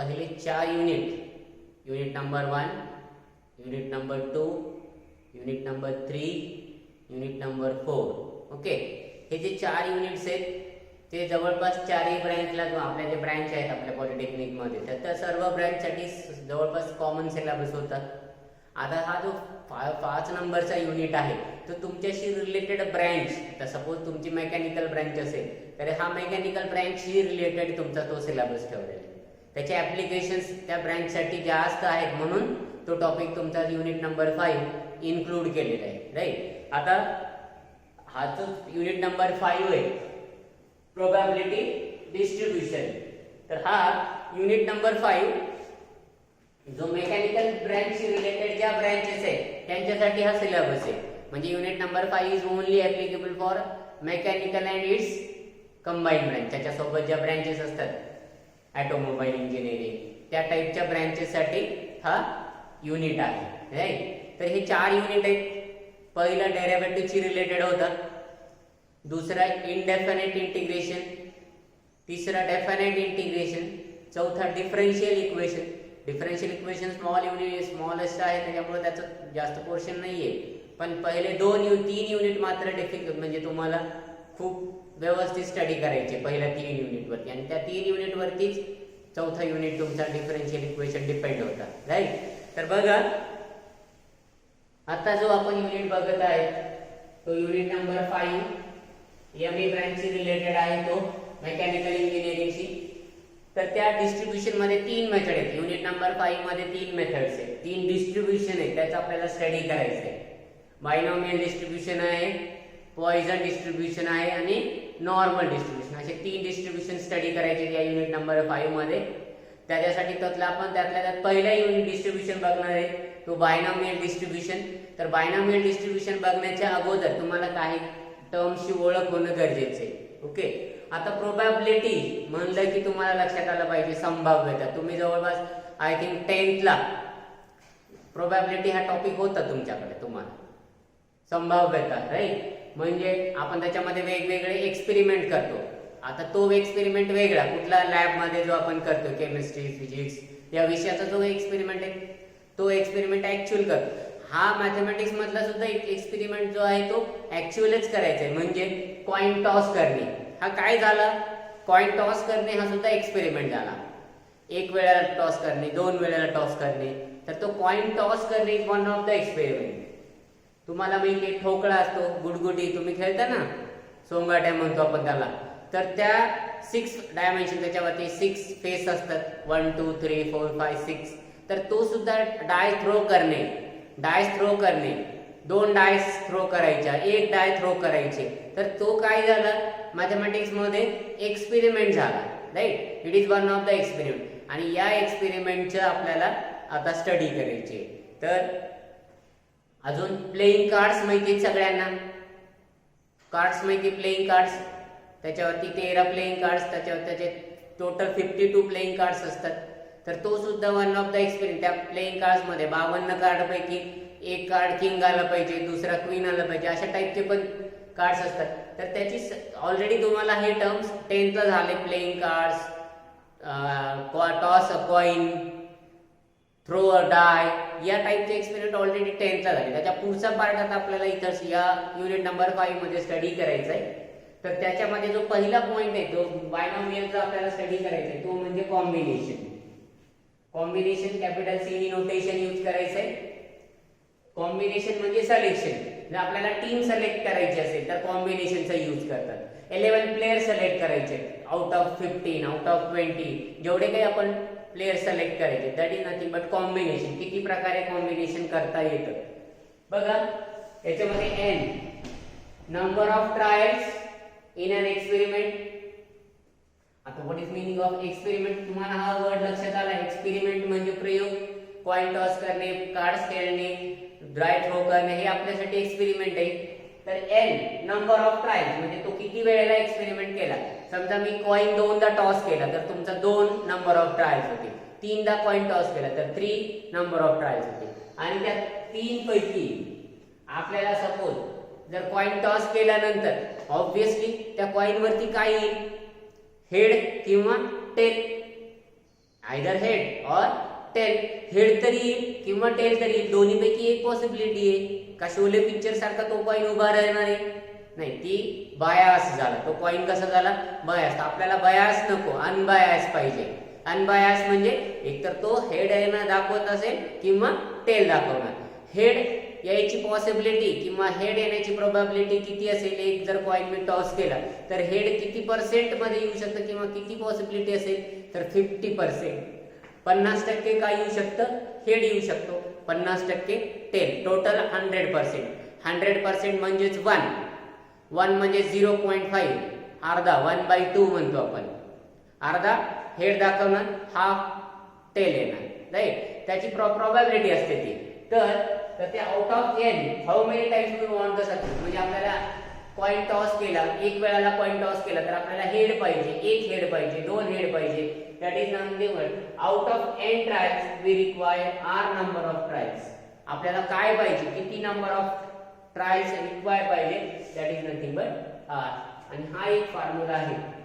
पहिले 4 unit, unit number 1, unit number 2, unit number 3, unit number 4. Okay, हे जे 4 units आहेत ते जवळपास चारही ब्रँचला आपल्या जे ब्रँच आहेत आपल्या पॉलिटेक्निकमध्ये तर त्या सर्व ब्रँचसाठी जवळपास कॉमन सिलेबस होता. आता हा जो 5 नंबरचा युनिट आहे तो तुमच्याशी रिलेटेड ब्रँच, आता सपोज तुमची मेकॅनिकल ब्रँच असेल तर हा मेकॅनिकल ब्रँचशी रिलेटेड तुमचा तो सिलेबस ठेवलेला आहे. त्याचे ॲप्लिकेशन्स त्या ब्रँचसाठी जास्त आहेत म्हणून तो टॉपिक तुमचा युनिट नंबर 5 इन्क्लूड केलेला आहे. राईट, आता हा जो युनिट नंबर 5 आहे प्रोबॅबिलिटी डिस्ट्रीब्युशन, तर हा युनिट नंबर 5 जो मेकॅनिकल ब्रँचशी रिलेटेड ज्या ब्रँचेस आहेत त्यांच्यासाठी हा सिलेबस आहे. म्हणजे unit number 5 is only applicable for mechanical and it's combine branch. त्याच्यासोबत ज्या ब्रँचेस असतात ऑटोमोबाईल इंजिनिअरिंग त्या टाईपच्या ब्रँचेससाठी हा युनिट आहे. राईट, तर हे 4 युनिट आहेत. पहिला डेरिव्हेटिव्हची रिलेटेड होता, दुसरा इनडेफिनेट इंटिग्रेशन, तिसरा डेफिनेट इंटिग्रेशन, चौथा differential equation. Differential equation smallest आहे त्याच्यामुळे त्याचं जास्त पोर्शन नाहीये, पण पहिले 3 युनिट मात्र डिफिकल्ट म्हणजे तुम्हाला खूप व्यवस्थित स्टडी करायचे पहिल्या 3 युनिटवरती, आणि त्या 3 युनिटवरतीच चौथा युनिट तुमचा डिफरन्शियल इक्वेशन डिपेंड होता. राईट, तर बघा आता जो आपण युनिट बघत आहे तो युनिट नंबर 5 एमई ब्रँचशी रिलेटेड आहे, तो मेकॅनिकल इंजिनिअरिंगशी. तर त्या डिस्ट्रीब्युशन मध्ये 3 मेथड आहेत. युनिट नंबर 5 मध्ये 3 मेथड्स आहेत, 3 डिस्ट्रीब्युशन आहेत, त्याचा आपल्याला स्टडी करायचं आहे. बायनॉमियल डिस्ट्रीब्युशन आहे, पॉइझन डिस्ट्रीब्युशन आहे आणि नॉर्मल डिस्ट्रीब्युशन, असे 3 डिस्ट्रीब्युशन स्टडी करायचे या युनिट नंबर 5 मध्ये. त्याच्यासाठी आपण त्यातल्या त्यात पहिला युनिट डिस्ट्रीब्युशन बघणार आहे तो बायनॉमियल डिस्ट्रीब्युशन. तर बायनॉमियल डिस्ट्रीब्युशन बघण्याच्या अगोदर तुम्हाला काही टर्म्सची ओळख होणं गरजेचं आहे. ओके, आता प्रोबॅबिलिटी म्हणलं की तुम्हाला लक्षात आलं पाहिजे संभाव्यता. तुम्ही जवळपास आय थिंक 10th ला प्रोबॅबिलिटी हा टॉपिक होता तुमच्याकडे, तुम्हाला संभाव्यता. राईट, म्हणजे आपण त्याच्यामध्ये वेगवेगळे एक्सपेरिमेंट करतो. आता तो एक्सपेरिमेंट वेगळा कुठला लॅबमध्ये जो आपण करतो केमिस्ट्री फिजिक्स या विषयाचा जो एक्सपेरिमेंट आहे तो एक्सपेरिमेंट ऍक्च्युअल करतो. हा मॅथमॅटिक्स मधला सुद्धा एक एक्सपेरिमेंट जो आहे तो ऍक्च्युअलच करायचा आहे, म्हणजे कॉइन टॉस करणे. हा काय झाला, कॉइन टॉस करणे हा सुद्धा एक्सपेरिमेंट झाला. 1 वेळेला टॉस करणे, 2 वेळेला टॉस करणे, तर तो कॉइन टॉस करणे is one of the experiment. तुम्हाला माहिती ठोकळा असतो, गुडगुडी तुम्ही खेळता ना, सोंगाट्या म्हणतो आपण त्याला. तर त्या 6 डायमेन्शन त्याच्यावरती 6 फेस असतात, 1 2 3 4 5 6. तर तो सुद्धा डाय थ्रो करणे, 2 डायस थ्रो करायच्या, 1 डाय थ्रो करायचे. तर तो काय झाला मॅथमॅटिक्स मध्ये एक्सपेरिमेंट झाला. Right, it is one of the experiment, आणि या एक्सपेरिमेंटचं आपल्याला आता स्टडी करायचे. तर अजून प्लेइंग कार्ड्स माहिती सगळ्यांना, कार्ड्स माहिती प्लेइंग कार्ड्स. त्याच्यावरती 13 प्लेइंग कार्ड्स, त्याच्यावर त्याचे टोटल 52 प्लेइंग कार्ड्स असतात. तर तो सुद्धा वन ऑफ द एक्सपेरिमेंट. त्या प्लेइंग कार्ड्स मध्ये 52 कार्ड पैकी 1 कार्ड किंग आला पाहिजे, दुसरा क्वीन आला पाहिजे, अशा टाईपचे पण कार्ड्स असतात. तर त्याची ऑलरेडी तुम्हाला हे टर्म्स 10th ला झाले. Playing cards, toss a coin, throw a die, या टाईपचे एक्सपेरिमेंट ऑलरेडी 10th ला झाले. त्याच्या पुढचा पार्ट आता आपल्याला इथं या युनिट नंबर 5 मध्ये स्टडी करायचा आहे. तर त्याच्यामध्ये जो पहिला पॉइंट आहे तो बायनॉमियलचा आपल्याला स्टडी करायचा आहे, तो म्हणजे कॉम्बिनेशन. कॉम्बिनेशन कॅपिटल सी नी नोटेशन यूज करायचं आहे. कॉम्बिनेशन म्हणजे सिलेक्शन. जर आपल्याला टीम सिलेक्ट करायची असेल तर कॉम्बिनेशनचा यूज करतात. 11 प्लेयर सिलेक्ट करायचे आउट ऑफ 15, आउट ऑफ 20, जेवढे काही आपण प्लेयर सिलेक्ट करायचे, that is nothing but combination. किती प्रकारे कॉम्बिनेशन करता येतं बघा. याच्यामध्ये n number of trials in N experiment. आता what is meaning of experiment, तुम्हाला हा वर्ड लक्षात आला. एक्सपेरिमेंट म्हणजे प्रयोग, कॉइन टॉस करणे, कार्ड्स खेळणे, ड्राय थ्रो करणे, हे आपल्यासाठी एक्सपेरिमेंट आहे. तर n नंबर ऑफ ट्रायल्स म्हणजे तो किती वेळेला एक्सपेरिमेंट केला. समजा मी कॉइन 2दा टॉस केला तर तुमचा 2 नंबर ऑफ ट्रायल्स होते. 3दा कॉइन टॉस केला तर 3 नंबर ऑफ ट्रायल्स होते. आणि त्या 3 पैकी आपल्याला सपोज जर कॉइन टॉस केल्यानंतर ऑब्वियसली त्या कॉइन वरती काय येईल, हेड किंवा टेल. आयदर हेड और टेल. हेड तरी येईल किंवा टेल तरी येईल, दोन्हीपैकी एक पॉसिबिलिटी आहे. का शोले पिक्चर सारखा तो कॉइन उभा राहणार आहे? नाही, ती बायास झाला. तो कॉइन कसा झाला? बायास. आपल्याला बायास नको, अनबायास पाहिजे. अनबायास म्हणजे एकतर तो हेड आहे ना दाखवत असेल किंवा टेल दाखवणार. हेड यायची पॉसिबिलिटी किंवा हेड येण्याची प्रोबॅबिलिटी किती असेल? एक जर कॉइन मी टॉस केला तर हेड किती % मध्ये येऊ शकतं किंवा किती पॉसिबिलिटी असेल? तर 50%. 50% काय येऊ शकतं? हेड येऊ शकतो. 50% टेल. टोटल 100%. 100% म्हणजेच 1 म्हणजे 0.5, अर्धा. 1/2 म्हणतो आपण. अर्धा हेड दाखवणार, हाफ टेल येणार, राईट. त्याची प्रोबॅबिलिटी असते ती. तर ते out of n how many times we want the circuit. म्हणजे आपल्याला कॉइन टॉस केला, एक वेळाला कॉइन टॉस केला तर आपल्याला हेड पाहिजे, एक हेड पाहिजे, दोन हेड पाहिजे. That is nothing but out of n trials we require r number of trials. आपल्याला काय पाहिजे? किती नंबर ऑफ ट्रायल्स रिक्वायर पाहिजे? That is nothing but r. आणि हा एक फॉर्म्युला आहे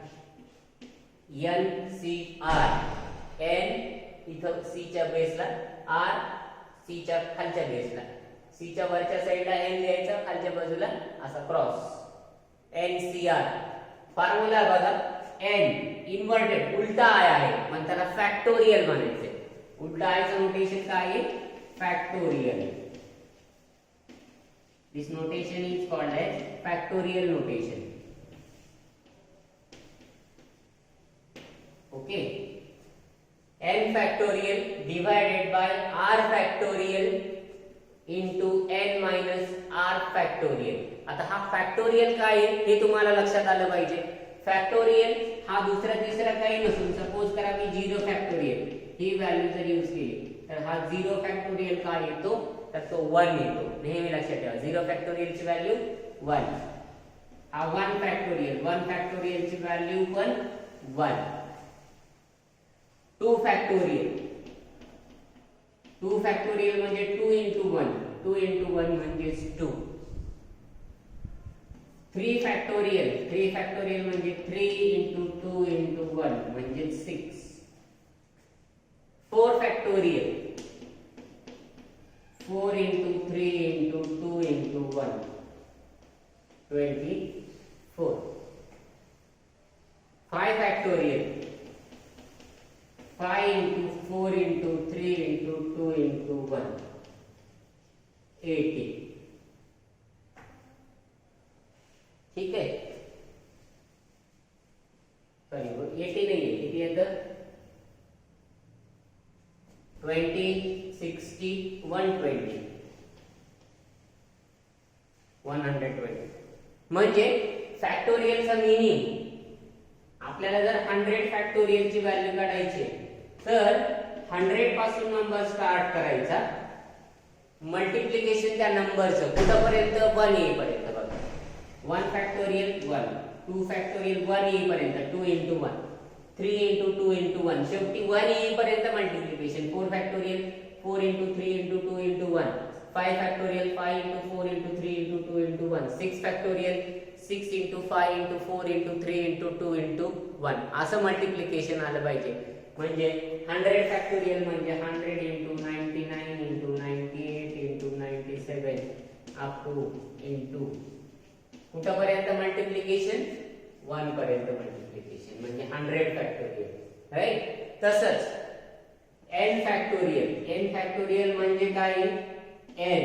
NCR. N इथं C च्या बेसला, R C च्या खालच्या बेसला. C च्या वरच्या साईडला N लिहायचा, खालच्या बाजूला असा क्रॉस. NCR फॉर्म्युला बघा. N इन्व्हर्टेड उलटा आय आहे, पण त्याला फॅक्टोरियल म्हणायचे. उलटा आयचं नोटेशन काय आहे? Factorial. This notation is called as factorial notation. Okay. N factorial divided by R factorial into N minus R factorial. आता हा फॅक्टोरियल काय आहे हे तुम्हाला लक्षात आलं पाहिजे. फॅक्टोरियल हा दुसरा तिसरा काही नसून, सपोज करा मी 0 फॅक्टोरियल ही व्हॅल्यू जर यूज केली तर हा 0 फॅक्टोरियल काय येतो? तर तो 1 येतो. नेहमी लक्षात ठेवा 0 फॅक्टोरियल ची व्हॅल्यू 1. हा 1 फॅक्टोरियल, 1 फॅक्टोरियल ची व्हॅल्यू पण 1. 2 फॅक्टोरियल, 2 फॅक्टोरियल म्हणजे 2 into 1, 2 into 1 म्हणजे 2. 3 फॅक्टोरियल, 3 फॅक्टोरियल म्हणजे 3 into 2 into 1 म्हणजे 6. 4 factorial, 4 into 3 into 2 into 1 24. 5 factorial, 5 into 4 into 3 into 2 into 1 80. ठीक आहे. सॉरी 80 नाही आहे, किती येतं? 20, 60, 120, 120. म्हणजे फॅक्टोरियलचा मीनिंग आपल्याला जर 100 फॅक्टोरियल ची व्हॅल्यू काढायची तर 100 पासून नंबर स्टार्ट करायचा, मल्टिप्लिकेशन त्या नंबरचं कुठपर्यंत? 1 येईपर्यंत. बघा 1 फॅक्टोरियल 1, 2 फॅक्टोरियल 1 येईपर्यंत, 2 into 1, 3 into 2 into 1, शेवटी 1 येईपर्यंत multiplication. 4 factorial 4 into 3 into 2 into 1, 5 factorial 5 into 4 into 3 into 2 into 1, 6 factorial 6 into 5 into 4 into 3 into 2 into 1. असं मल्टिप्लिकेशन आलं पाहिजे. म्हणजे 100 फॅक्टोरियल म्हणजे 100 into 99 into 98 into 97 up to into कुठपर्यंत मल्टिप्लिकेशन? 1 पर्यंत मल्टिप्लिकेशन म्हणजे 100 फॅक्टोरियल, राईट. तसंच n फॅक्टोरियल, n फॅक्टोरियल म्हणजे काय? n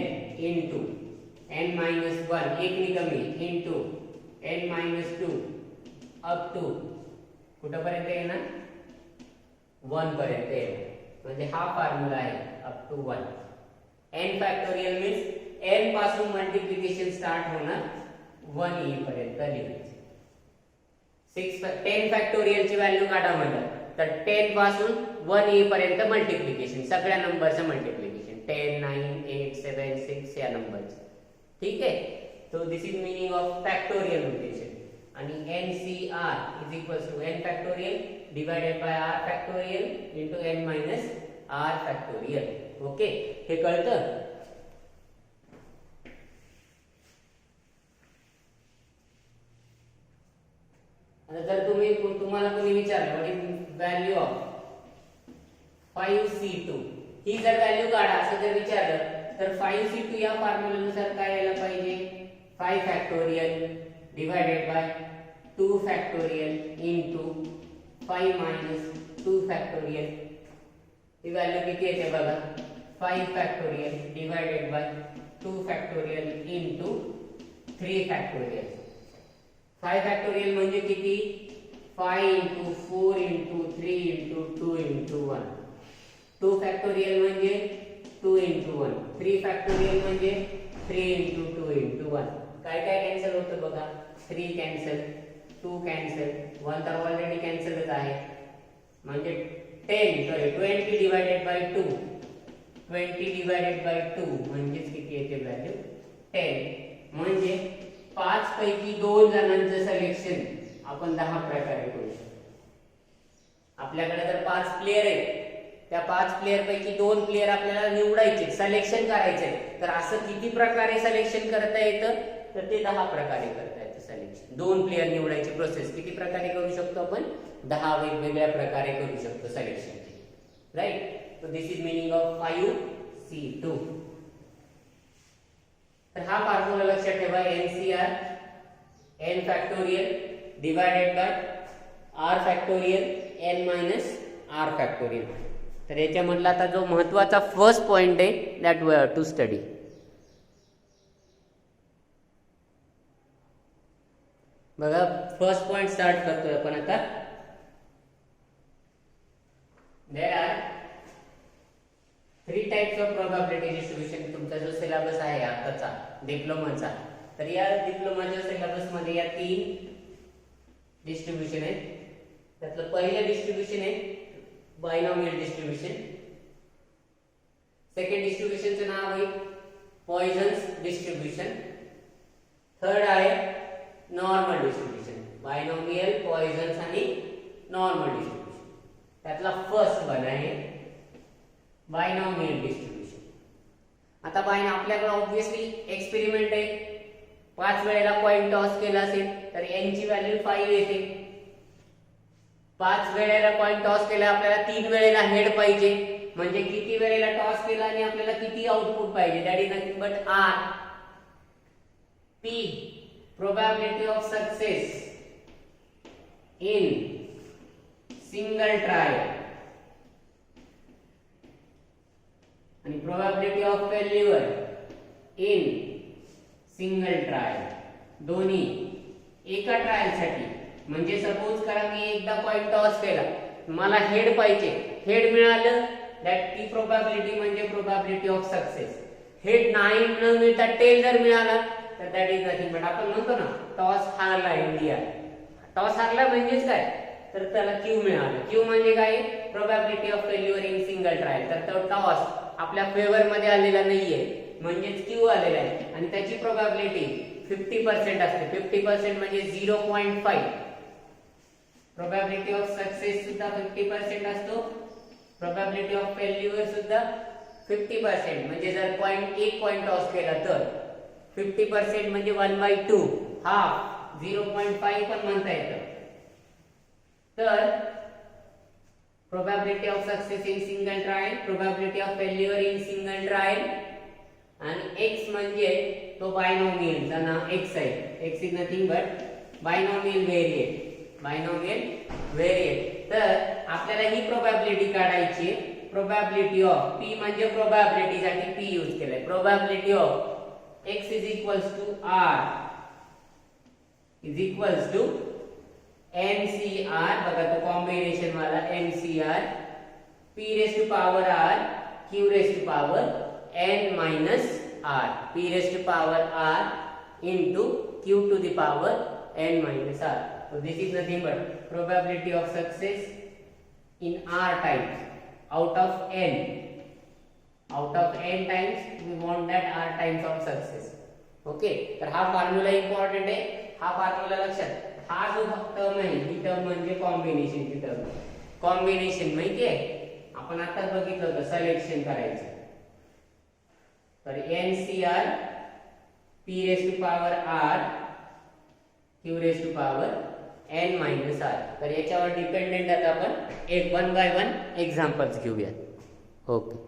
into n minus 1 एक नि कमी into n minus 2 up to कुठपर्यंत येणार? 1 पर्यंत येणार. म्हणजे हा फॉर्म्युला आहे up to 1. n factorial means n पासून मल्टिप्लिकेशन स्टार्ट होणार, 1 येईपर्यंत लिहायचं. 10 फॅक्टोरियल ची व्हॅल्यू काढा म्हटलं तर 10 पासून 1 येईपर्यंत मल्टिप्लिकेशन, सगळ्या नंबरचं मल्टिप्लिकेशन 10, 9, 8, 7, 6 या नंबरचं. ठीक आहे. So this is meaning of factorial notation. आणि NCR is equals to n factorial divided by r factorial into n minus r factorial. Okay, हे कळतं? आता जर तुम्हाला कोणी विचारलं what is value of 5c2 ही जर व्हॅल्यू काढा असं जर विचारलं तर 5c2 या फॉर्म्युल्यानुसार काय यायला पाहिजे 5 factorial divided bye 2 factorial into 5 minus 2 factorial ही व्हॅल्यू किती येते बघा 5 factorial divided bye 2 factorial into 3 factorial 5 factorial म्हणजे किती 5 into 4 into 3 into 2 into 1 2 factorial म्हणजे 2 into 1 3 फॅक्टोरियल म्हणजे 3 into 2 into 1 काय काय कॅन्सल होतं बघा 3 कॅन्सल 2 कॅन्सल 1 तर ऑलरेडी कॅन्सलच आहे म्हणजे 20 डिवाइडेड बाय 2 20 डिवाइडेड बाय 2 म्हणजे किती येते व्हॅल्यू 10 म्हणजे 5 पैकी 2 जणांचं सिलेक्शन आपण 10 प्रकारे करू शकतो आपल्याकडे जर 5 प्लेयर आहेत त्या 5 प्लेयर पैकी 2 प्लेयर आपल्याला निवडायचे सिलेक्शन करायचे तर असं किती प्रकारे सिलेक्शन करता येतं तर ते 10 प्रकारे करता येतं सिलेक्शन 2 प्लेयर निवडायची प्रोसेस किती प्रकारे करू शकतो आपण 10 वेगवेगळ्या प्रकारे करू शकतो selection right so this is meaning of 5c2 तर हा फॉर्म्युला लक्षात ठेवा NCR n factorial divided by r factorial n minus r factorial तर याच्यामधला आता जो महत्त्वाचा फर्स्ट पॉइंट आहे that we have to study बघा फर्स्ट पॉइंट स्टार्ट करतोय आपण आता there are 3 types of probability distribution तुमचा जो सिलेबस आहे आताचा डिप्लोमाचा तर या डिप्लोमाच्या सिलेबस मध्ये या 3 डिस्ट्रीब्यूशन आहेत त्यातलं पहिलं डिस्ट्रीब्यूशन आहे बायनॉमियल डिस्ट्रीब्यूशन सेकंड डिस्ट्रीब्यूशनचं नाव आहे पॉइजन्स डिस्ट्रीब्यूशन थर्ड आहे नॉर्मल डिस्ट्रीब्यूशन बायनॉमियल पॉइजन्स आणि नॉर्मल डिस्ट्रीब्यूशन त्यातला फर्स्ट वन आहे बायनॉमियल डिस्ट्रीब्यूशन आता आपल्याकडे ऑब्वियसली एक्सपेरिमेंट आहे 5 वेळेला कॉइन टॉस केला असेल तर n ची व्हॅल्यू 5 येते 5 वेळेला कॉइन टॉस केला आपल्याला 3 वेळेला हेड पाहिजे म्हणजे किती वेळेला टॉस केला आणि आपल्याला किती आउटपुट पाहिजे that is nothing but r p probability of success in single trial आणि probability of failure in single trial दोन्ही एका ट्रायल साठी म्हणजे सपोज करा मी एकदा कॉइन टॉस केला मला हेड पाहिजे हेड मिळालं दॅट ती प्रोबॅबिलिटी म्हणजे प्रोबॅबिलिटी ऑफ सक्सेस हेड नाही न मिळता टेल जर मिळाला तर दॅट इज नथिंग बट आपण म्हणतो ना टॉस हारला इंडिया टॉस हारला म्हणजेच काय तर त्याला क्यू मिळालं क्यू म्हणजे काय probability of failure in single trial तर तो टॉस आपल्या फेवर मध्ये आलेला नाहीये म्हणजेच क्यू आलेला आहे आणि त्याची प्रोबॅबिलिटी 50% असते 50% म्हणजे 0.5 प्रोबॅबिलिटी ऑफ सक्सेस सुद्धा 50% असतो प्रोबॅबिलिटी ऑफ फेल्युअर सुद्धा 50% म्हणजे जर एक पॉइंट टॉस केला तर 50% म्हणजे 1/2 हाफ 0.5 पण म्हणता येतं तर probability of success in single trial probability of failure in single trial आणि x म्हणजे तो बायनॉमियल चा नाव x आहे x is nothing but binomial variate तर आपल्याला ही प्रोबॅबिलिटी काढायची प्रोबॅबिलिटी ऑफ p म्हणजे प्रोबॅबिलिटी साठी p यूज केलाय probability of x is equals to r is equals to NCR बघा तो कॉम्बिनेशन वाला NCR p raised to power r q raised to power n minus r p raised to power r into q to the power n minus r so this is nothing but probability of success in r times out of n times we want that r times of success okay तर हा formula important आहे हा formula लक्षात हा जो term आहे ही term म्हणजे कॉम्बिनेशनची term combination माहिती आहे आपण आता बघितलं होतं सिलेक्शन करायचं तर NCR p raised to power r q raised to power n minus r. तर याच्यावर डिपेंडेंट आता आपण एक 1 by 1 एक्झाम्पल्स घेऊयात. ओके.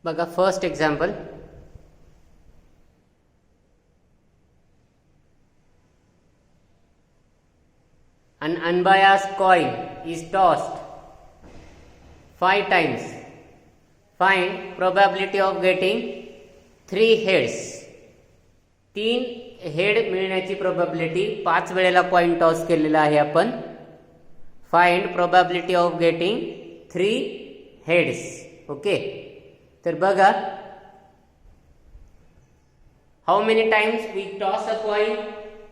बघा first example. An unbiased coin is tossed 5 times. Find probability of getting 3 heads. 3 head मिळण्याची probability 5 वेळेला coin toss केलेला आहे आपण. Find probability of getting 3 heads. Okay. तर बघा how many times we toss a coin,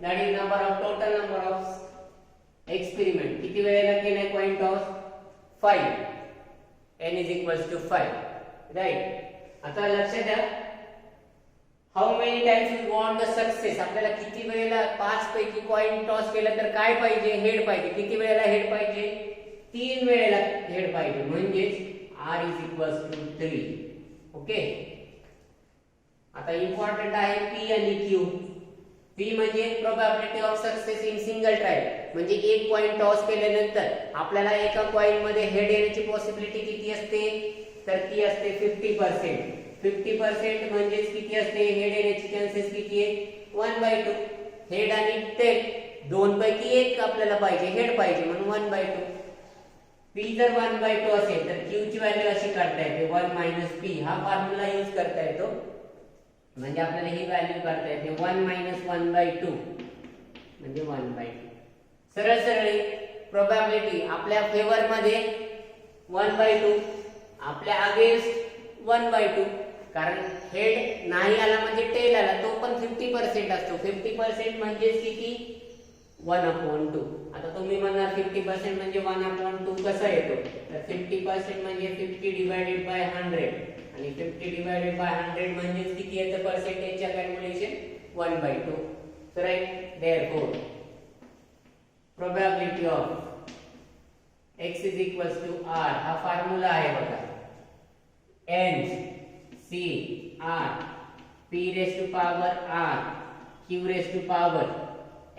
that is total number of experiment किती वेळेला केलाय coin toss 5 n is equals to 5 right. आता लक्षात द्या how many times we want the success. आपल्याला किती वेळेला 5 पैकी कॉइन टॉस केलं तर काय पाहिजे हेड पाहिजे. किती वेळेला हेड पाहिजे 3 वेळेला हेड पाहिजे म्हणजेच r is equals to 3. Okay. आता इम्पॉर्टंट आहे p आणि q. p म्हणजे probability of success in single trial म्हणजे एक कॉइन टॉस केल्यानंतर आपल्याला एका कॉइन मध्ये हेड येण्याची पॉसिबिलिटी किती असते तर ती असते 50%. 50% म्हणजे किती असते हेड येण्याची चान्सेस किती आहे 1/2. हेड आणि टेल दोन पैकी एक आपल्याला पाहिजे हेड पाहिजे म्हणून 1/2. p जर 1/2 असेल तर q ची व्हॅल्यू अशी काढता येते 1 - p. हा फॉर्म्युला यूज करता येतो म्हणजे आपल्याला ही व्हॅल्यू काढता येते 1 - 1/2 म्हणजे 1/2. सरळ सरळ प्रोबॅबिलिटी आपल्या फेवर मध्ये 1/2 आपल्या अगेन्स्ट 1/2 कारण हेड नाही आला म्हणजे टेल आला तो पण 50% असतो. 50% म्हणजे किती 1/2. आता तुम्ही म्हणणार 50% म्हणजे 1/2 कसा येतो तर 50% म्हणजे 50 डिवाइडेड बाय 100 आणि 50 डिवाइडेड बाय 100 म्हणजे किती येतं पर्सेंटेजच्या calculation 1/2. So right therefore probability of x is equals to r. हा फॉर्म्युला आहे बघा n c r p raised to power r q raised to power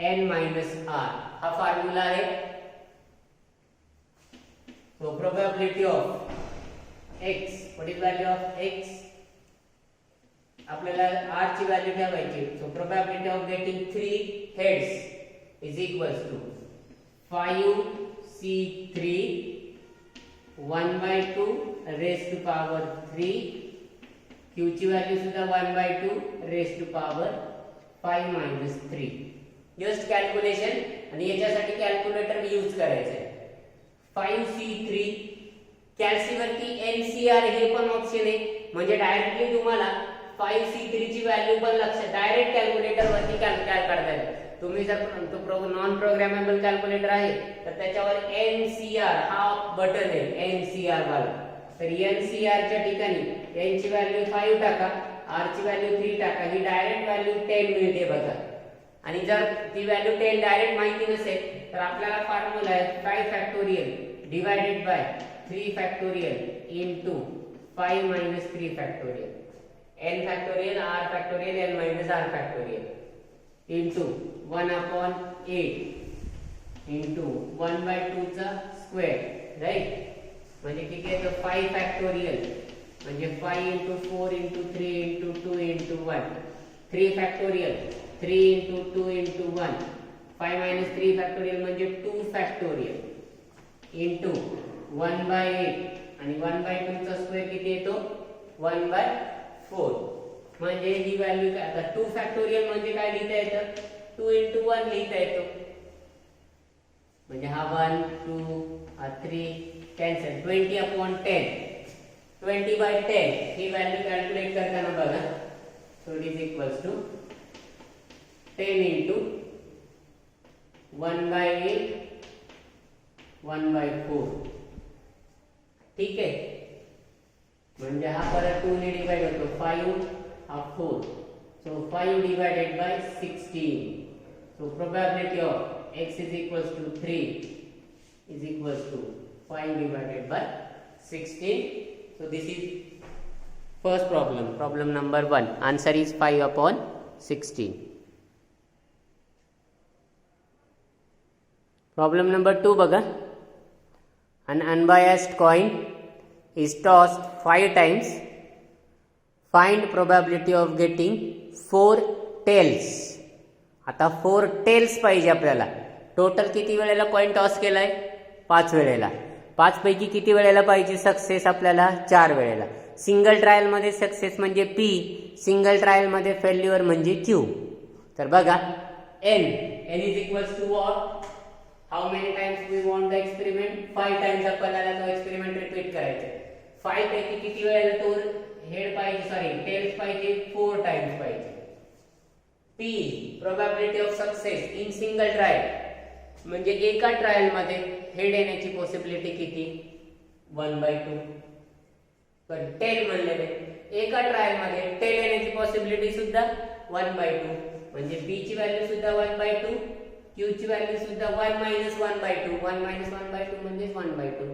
n minus r. हा फॉर्म्युला आहे. so probability of x, what is value of x आपल्याला r ची value ठेवायची. so probability of getting 3 heads is equals to 5c3 1/2 raised to power 3. q ची value सुद्धा 1/2 raised to power 5 - 3. Just calculation आणि याच्यासाठी कॅल्क्युलेटर यूज करायचं आहे. 5c3 कॅल्सी वरती NCR हे पण ऑप्शन आहे म्हणजे डायरेक्टली तुम्हाला 5c3 ची व्हॅल्यू पण लक्षात डायरेक्ट कॅल्क्युलेटर वरती काय काढता येईल. तुम्ही जर नॉन प्रोग्रामेबल कॅल्क्युलेटर आहे तर त्याच्यावर NCR हा बटन आहे NCR वाला. तर NCR च्या ठिकाणी n ची व्हॅल्यू 5 टाका r ची व्हॅल्यू 3 टाका ही डायरेक्ट व्हॅल्यू 10 मिळते बघा. आणि जर ती व्हॅल्यू 10 डायरेक्ट माहिती नसेल तर आपल्याला फॉर्म्युला आहे 5 factorial divided bye 3 factorial into 5 - 3 factorial n factorial r factorial n - r factorial into 1/8 into 1/2 चा स्क्वेअर राइट म्हणजे किती येतं 5 फॅक्टोरियल म्हणजे 5 * 4 * 3 * 2 * 1 3 फॅक्टोरियल 3 * 2 * 1 5 - 3 फॅक्टोरियल म्हणजे 2 फॅक्टोरियल इनटू 1/8 आणि 1/2 चा स्क्वेअर किती येतो 1/4 म्हणजे ही व्हॅल्यू काय आता 2 फॅक्टोरियल म्हणजे काय लिहिता येतं 2 * 1 लिहिता येतो म्हणजे हा 1 2 हा 3 कॅन्सल 20/10 20/10 ही व्हॅल्यू कॅल्क्युलेट करताना बघा so it is equals to 10 * 1/8 1/4 ठीक आहे म्हणजे हा परत 2 ने डिवाइड होतो 5 हा 4 so 5 divided by 16 so probability of x is equals to 3 is equals to 5 divided by 16. so this is first problem number 1 answer is 5/16. problem number 2 बघा an unbiased coin is tossed 5 times. Find probability of getting 4 tails. आता 4 tails पाहिजे आपल्याला. Total किती वेळेला coin toss केलाय 5 वेळेला. 5 पैकी किती वेळेला पाहिजे सक्सेस आपल्याला 4 वेळेला. सिंगल ट्रायल मध्ये सक्सेस म्हणजे p, सिंगल ट्रायल मध्ये फेल्युअर म्हणजे q. तर बघा n is equals to what? How many times we want the experiment? 5 times आपल्याला तो एक्सपेरिमेंट रिपीट करायचा आहे. 5 पैकी किती वेळेला तो हेड पाहिजे सॉरी टेल्स पाहिजे 4 टाइम्स पाहिजे. p probability of success in single trial म्हणजे एका ट्रायल मध्ये हेड येण्याची पॉसिबिलिटी किती 1/2. पण टेल म्हणलेले एका ट्रायल मध्ये टेल येण्याची पॉसिबिलिटी सुद्धा 1/2 म्हणजे p ची व्हॅल्यू सुद्धा 1/2, q ची व्हॅल्यू सुद्धा 1 - 1/2. 1 - 1/2 म्हणजे 1/2.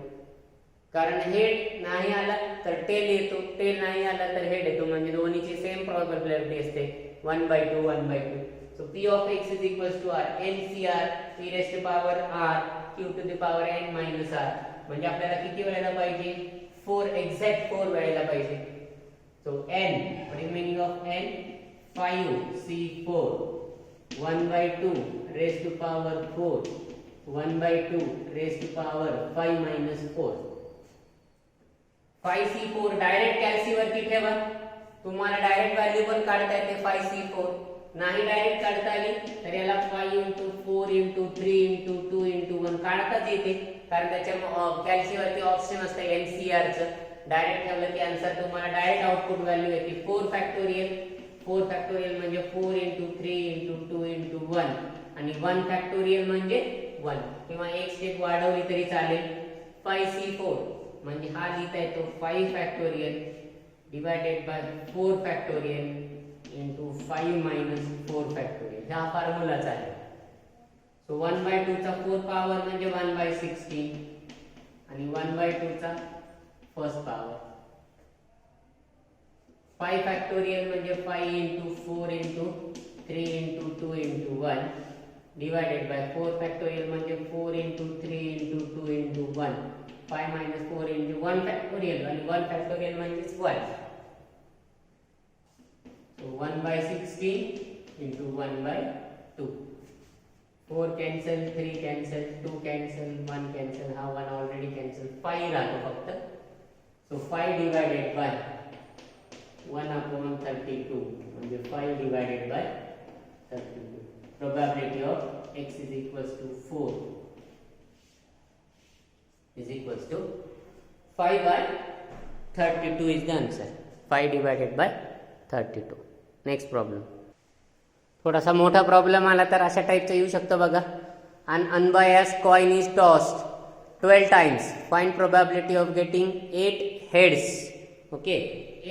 कारण हेड नाही आला तर टेल येतो, टेल नाही आला तर हेड येतो, म्हणजे दोन्हीची सेम प्रोबॅबिलिटी असते 1/2 1/2. So p of x is equals to r NCR e raised to power r q to the power n minus r. म्हणजे आपल्याला किती वेळेला पाहिजे 4 एक्झॅक्ट 4 वेळेला पाहिजे. So n what is meaning of n 5c4 1/2 raised to power 4 1/2 raised to power 5 minus 4. 5c4 direct कॅल्सी वरती ठेवा, तुम्हाला डायरेक्ट व्हॅल्यू पण काढता येते 5c4. नाही डायरेक्ट काढता आली तर याला 5 × 4 × 3 × 2 × 1 काढताच येते, कारण त्याच्या कॅल्सी वरती ऑप्शन असते NCR चं. डायरेक्ट ठेवलं की आन्सर तुम्हाला डायरेक्ट आउटपुट व्हॅल्यू येते 4 फॅक्टोरियल. 4 फॅक्टोरियल म्हणजे 4 × 3 × 2 × 1 आणि 1 फॅक्टोरियल म्हणजे 1 किंवा एक स्टेप वाढवली तरी चालेल. 5c4 म्हणजे हा लिहिता येतो 5 factorial divided by 4 factorial into 5 minus 4 factorial. हा फॉर्म्युलाच आहे. सो 1/2 चा 4 पॉवर म्हणजे 1/16 आणि 1/2 चा फर्स्ट पॉवर. 5 फॅक्टोरियल म्हणजे 5 × 4 × 3 × 2 × 1 डिवायडेड बाय 4 फॅक्टोरियल म्हणजे 4 × 3 × 2 × 1 5 - 4 × 1 फॅक्टोरियल आणि 1 फॅक्टोरियल म्हणजे 1. So 1/16 into 1/2. 4 cancel, 3 cancel, 2 cancel, 1 cancel. हा 1 already cancel. 5 राहतो फक्त. So 5 divided by 1/32 म्हणजे 5 divided by 32. Probability of x is equals to 4 is equals to 5/32 is the answer. 5 divided by 32. Next problem. थोडासा मोठा problem आला तर अशा टाईपचा येऊ शकतो बघा. An unbiased coin is tossed 12 times. Find probability of getting 8 heads. Okay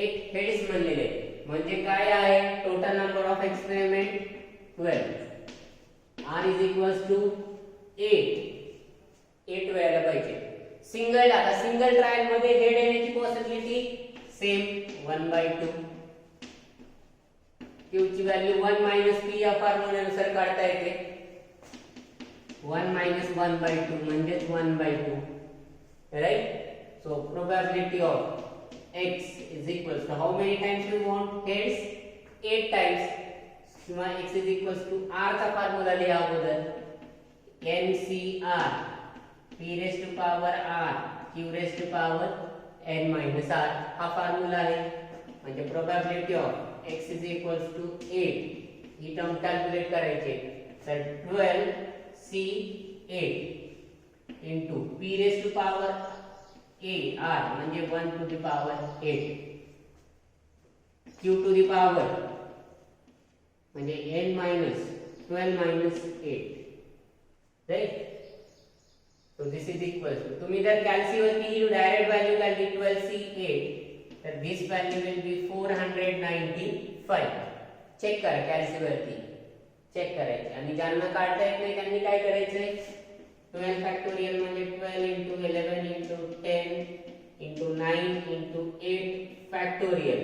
8 heads म्हणलेले म्हणजे काय आहे total number of experiment 12. r is equals to 8 वेळेला पाहिजे. सिंगल आता सिंगल ट्रायल मध्ये हेड येण्याची पॉसिबिलिटी सेम 1/2. q ची व्हॅल्यू 1 - p या फॉर्म्युल्यानुसार काढता येते. 1 - 1/2 म्हणजे 1/2 right. So probability of x is equals to how many times we want heads 8 times किंवा x is equals to r चा फॉर्म्युला लिहा अगोदर NCR p raised to power r q raised to power n minus r हा फॉर्म्युला आहे. म्हणजे probability of x is equals to 8 he term calculate करायची तर 12c8 into p raised to power a r म्हणजे 1 to the power 8 q to the power म्हणजे n minus 12 minus 8 right. so this is equals to तुम्ही जर कॅल्सी वरती direct value काढली 12c8 तर this value will be 495. Check करा कॅल्सी वरती check करायचे आणि ज्यांना काढता येत नाही त्यांनी काय करायचंय 12 फॅक्टोरियल म्हणजे 12 × 11 × 10 × 9 × 8 फॅक्टोरियल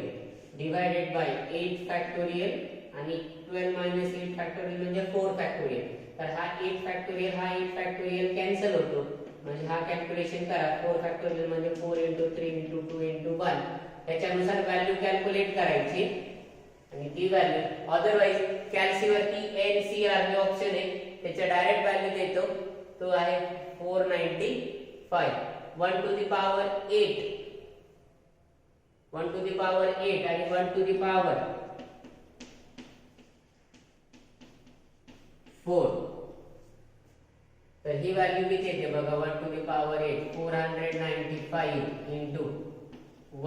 डिवायडेड बाय 8 फॅक्टोरियल आणि 12 - 8 फॅक्टोरियल म्हणजे 4 फॅक्टोरियल. तर हा 8 फॅक्टोरियल हा 8 फॅक्टोरियल कॅन्सल होतो म्हणजे हा कॅल्क्युलेशन करा 4 फॅक्टोरियल म्हणजे 4 × 3 × 2 × 1 त्याच्यानुसार व्हॅल्यू कॅल्क्युलेट करायची आणि ती व्हॅल्यू अदरवाइज कॅल्सी वरती NCR हे ऑप्शन आहे त्याच्या डायरेक्ट व्हॅल्यू देतो तो आहे 495. 1 to the power 8 1 to the power 8 आणि 1 to the power 4 तर ही व्हॅल्यू किती येते बघा 1 to the power 8 495 into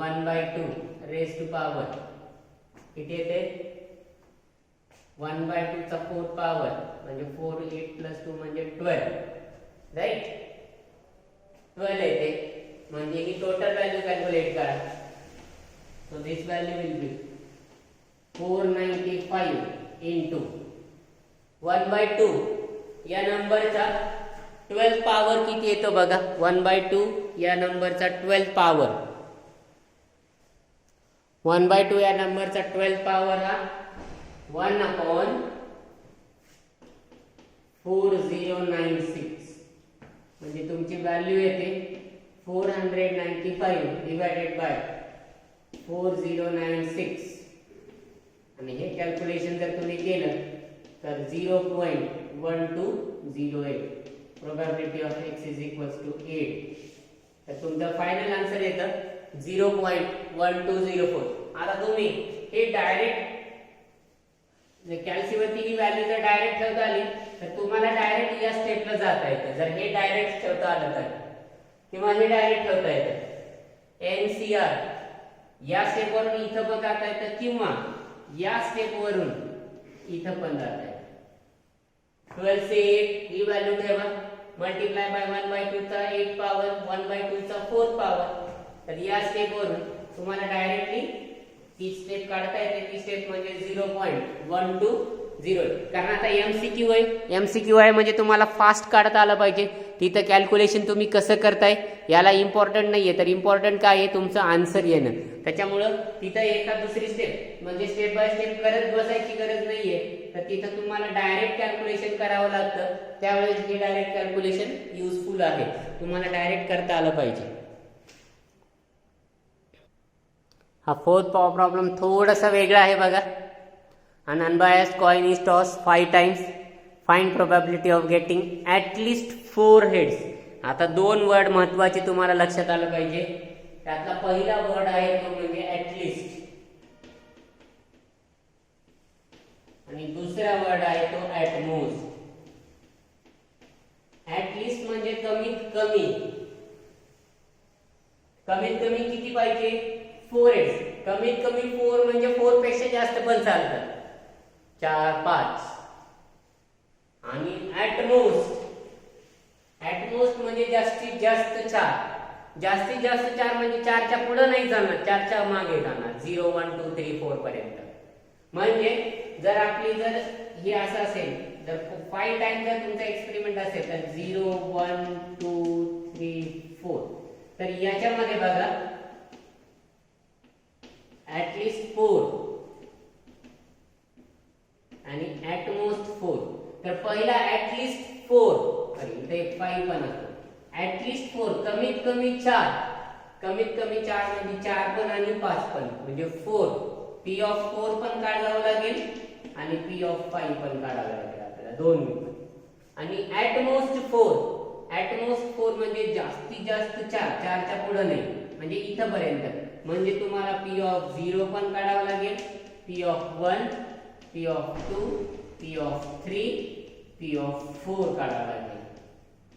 1/2 raised to power किती येते 1/2 चा 4th पॉवर म्हणजे 4 8 + 2 म्हणजे 12, राईट. 12 येते म्हणजे ही टोटल व्हॅल्यू कॅल्क्युलेट करा. So this value will be 495 into 1/2 या नंबरचा 12th पॉवर किती येतो बघा. 1/2 या नंबरचा 12th पॉवर, 1/2 या नंबरचा 12th पॉवर हा 1/4096 म्हणजे तुमची व्हॅल्यू येते 495 डिवायडेड बाय 4096 आणि हे कॅल्क्युलेशन जर तुम्ही केलं तर 0.1208 probability of x is equals to 8. तर तुमचं फायनल आन्सर येतं 0.1204. आता तुम्ही हे डायरेक्ट कॅल्सीवरती ही व्हॅल्यू जर डायरेक्ट ठेवता आली तर तुम्हाला डायरेक्ट या स्टेपला जाता येतं. जर हे डायरेक्ट ठेवता आलं तर किंवा हे डायरेक्ट ठेवता येतं NCR या स्टेपवरून इथं पण जाता येतं किंवा या स्टेपवरून इथं पण जाता येतं. 12 से 8 ही व्हॅल्यू ठेवा, मल्टिप्लाय बाय 1/2 चा 8 पॉवर 1/2 चा 4th पॉवर. तर या स्टेपवरून तुम्हाला डायरेक्टली ती स्टेप काढता येते. ती स्टेप म्हणजे 0.1208. कारण आता MCQ आहे, MCQ आहे म्हणजे तुम्हाला फास्ट काढता आलं पाहिजे. तिथं कॅल्क्युलेशन तुम्ही कसं करताय याला इम्पॉर्टंट नाहीये, तर इम्पॉर्टंट काय आहे तुमचं आन्सर येणं. त्याच्यामुळं तिथं एका दुसरी स्टेप म्हणजे स्टेप बाय स्टेप करत बसायची गरज नाहीये. तर तिथं तुम्हाला डायरेक्ट कॅल्क्युलेशन करावं लागतं. त्यावेळेस हे डायरेक्ट कॅल्क्युलेशन युजफुल आहे, तुम्हाला डायरेक्ट करता आलं पाहिजे. हा 4th प्रॉब्लेम थोडासा वेगळा आहे बघा. An unbiased coin is tossed 5 times. Find probability of getting at least 4 heads. आता 2 वर्ड महत्वाचे तुम्हाला लक्षात आलं पाहिजे. त्यातला पहिला वर्ड आहे तो म्हणजे ऍटलिस्ट आणि दुसरा वर्ड आहे तो ऍटमोस्ट. ऍटलिस्ट म्हणजे कमीत कमी, कमीत कमी किती पाहिजे 4 heads. कमीत कमी 4 म्हणजे 4 पेक्षा जास्त पण चालतात, 4 5. आणि ऍटमोस्ट, ऍटमोस्ट म्हणजे जास्तीत जास्त 4. जास्तीत जास्त 4 म्हणजे 4च्या पुढे नाही जाणार, 4च्या मागे जाणार 0 1 2 3 4 पर्यंत. म्हणजे जर आपली जर हे असं असेल, जर 5 टाइम जर तुमचा एक्सपेरिमेंट असेल तर 0 1 2 3 4, तर याच्यामध्ये बघा ऍटलिस्ट 4 आणि ऍटमोस्ट 4. तर पहिला ऍटलिस्ट 4, इथे 5 पण असतो. ऍटलिस्ट 4 कमीत कमी 4, कमीत कमी 4 म्हणजे 4 पण आणि 5 पण म्हणजे 4. P of 4 पण काढावं लागेल आणि P of 5 पण काढावं लागेल आपल्याला, दोन मिनिट. आणि ऍटमोस्ट 4, ऍटमोस्ट 4 म्हणजे जास्तीत जास्त 4, 4च्या पुढे नाही म्हणजे इथं पर्यंत. म्हणजे तुम्हाला P of 0 पण काढावं लागेल, P of 1, P of 2, P of 3, P of 4 काढावं लागेल.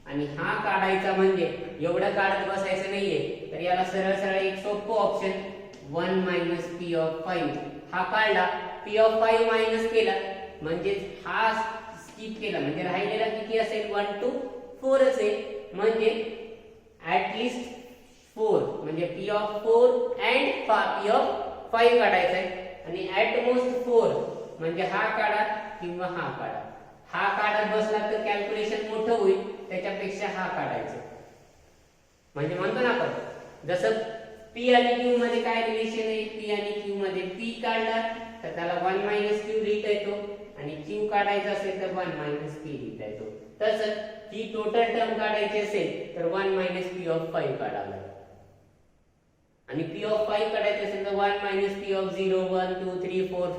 आणि हा काढायचा म्हणजे एवढं काढत बसायचं नाहीये, तर याला सरळ सरळ एक सोपं ऑप्शन 1 minus P of 5 हा काढला, P of 5 मायनस केला म्हणजे हा स्किप केला म्हणजे राहिलेला किती असेल 1 to 4 असेल. म्हणजे ऍटलिस्ट 4 म्हणजे P of 4 and P of 5 काढायचा आहे. आणि ऍटमोस्ट 4 म्हणजे हा काढा किंवा हा काढा. हा काढत बसला तर कॅल्क्युलेशन मोठं होईल, त्याच्यापेक्षा हा काढायचा. म्हणजे म्हणतो ना आपण जसं P आणि Q मध्ये काय रिलेशन आहे, P आणि Q मध्ये P काढला तर त्याला 1 minus Q लिहिता येतो आणि Q काढायचा असेल तर 1 minus P लिहिता येतो. तसंच ही टोटल टर्म काढायची असेल तर 1 minus P of 5 काढावं लागेल. आणि P of 5 काढायचं असेल तर 1 minus P of 0 1 2 3 4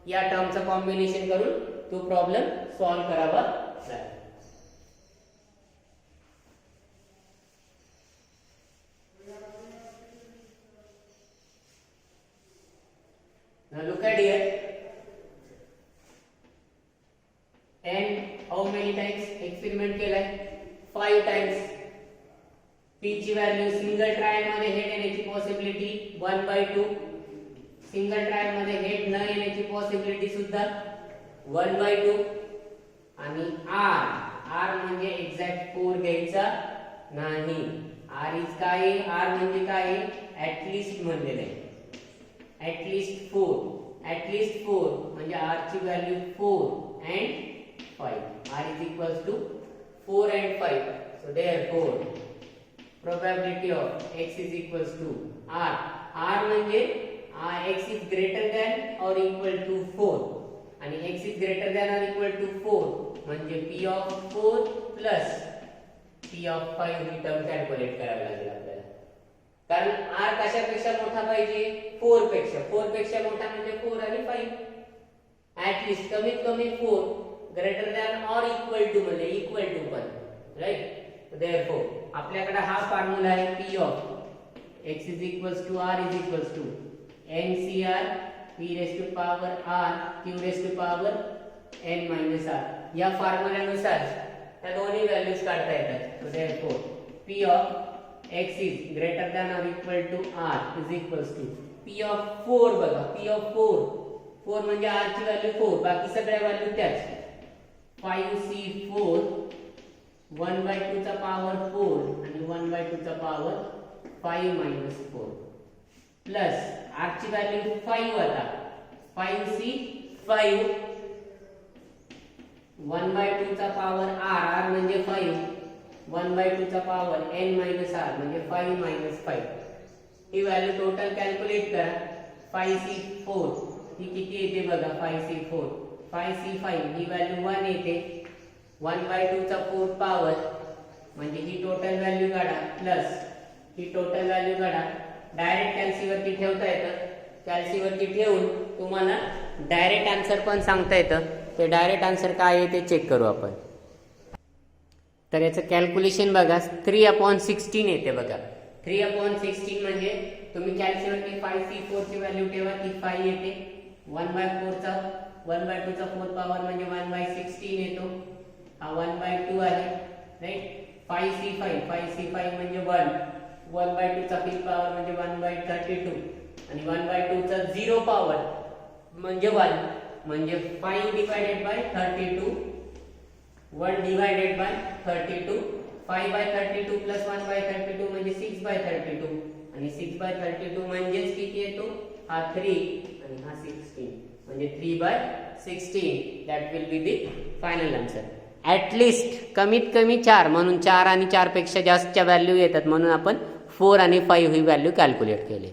या टर्मचं कॉम्बिनेशन करून तो प्रॉब्लेम सॉल्व्ह करावा लागेल. Now look at here. And how many times experiment केलाय 5 times. P ची व्हॅल्यू सिंगल ट्रायल मध्ये हेड येण्याची पॉसिबिलिटी 1/2, सिंगल ट्रायल मध्ये हेड न येण्याची पॉसिबिलिटी सुद्धा 1/2 आणि r म्हणजे एक्झॅक्ट 4 घ्यायचा नाही. r इज काय आहे? r म्हणजे काय आहे? ऍटलिस्ट म्हणलेलं आहे. ऍटलिस्ट 4 म्हणजे r ची value 4 and 5. r is equals to 4 and 5. So therefore probability of x is equals to r. r म्हणजे x is greater than or equal to 4 आणि x is greater than or equal to 4 म्हणजे p of 4 plus p of 5 he term calculate करावी लागेल आपल्याला. कारण r कशापेक्षा मोठा पाहिजे? 4 पेक्षा मोठा म्हणजे 4 आणि 5. ऍट लिस्ट कमीत कमी 4 greater than or equal to म्हणजे इक्वल टू पण, राईट. देयरफॉर आपल्याकडे हा फॉर्म्युला आहे p of x is equals to r is equals to ncr p raised to power r q raised to power n minus r. या फॉर्म्युल्यानुसार त्या दोन्ही values काढता येतात. So therefore p of x is greater than or equal to r is equals to p of 4. बघा p of 4 म्हणजे r ची value 4, बाकी सगळ्या व्हॅल्यू त्याच. 5c4 1/2 चा पॉवर 4 आणि 1/2 चा पॉवर 5 minus 4 प्लस r ची व्हॅल्यू 5 आता 5c5 1/2 चा पॉवर r म्हणजे 5 1/2 चा पॉवर n minus r म्हणजे 5 minus 5. ही व्हॅल्यू टोटल कॅल्क्युलेट करा. 5c4 ही किती येते बघा. 5c5 ही व्हॅल्यू 1 येते. 1/2 चा 4 पॉवर म्हणजे ही टोटल व्हॅल्यू काढा प्लस ही टोटल व्हॅल्यू काढा. डायरेक्ट कॅल्सीवरती ठेवता येतं. कॅल्सीवरती ठेवून तुम्हाला डायरेक्ट आन्सर पण सांगता येतं. ते डायरेक्ट आन्सर काय आहे ते चेक करू आपण. तर याचं कॅल्क्युलेशन बघा. 3/16 येते बघा. 3/16 म्हणजे तुम्ही कॅल्सीवरती 5c4 ची व्हॅल्यू ठेवा ती 5 येते. 1/4 चा 1/2 चा 4 पॉवर म्हणजे 1/16 येतो. हा 1/2 आहे, राईट. 5c5 म्हणजे 1/2 चा 5 पॉवर म्हणजे 1/32 आणि 1/2 चा 0 पॉवर म्हणजे 1 म्हणजे 5 divided by 32 1 divided by 32 5/32 plus 1/32 म्हणजे 6/32 आणि 6/32 म्हणजेच किती येतो? हा 3 आणि हा 16 म्हणजे 3/16. That will be the final answer. At least कमीत कमी 4 म्हणून 4 आणि 4 पेक्षा जास्तच्या व्हॅल्यू येतात म्हणून आपण 4 आणि 5 ही व्हॅल्यू कॅल्क्युलेट केली.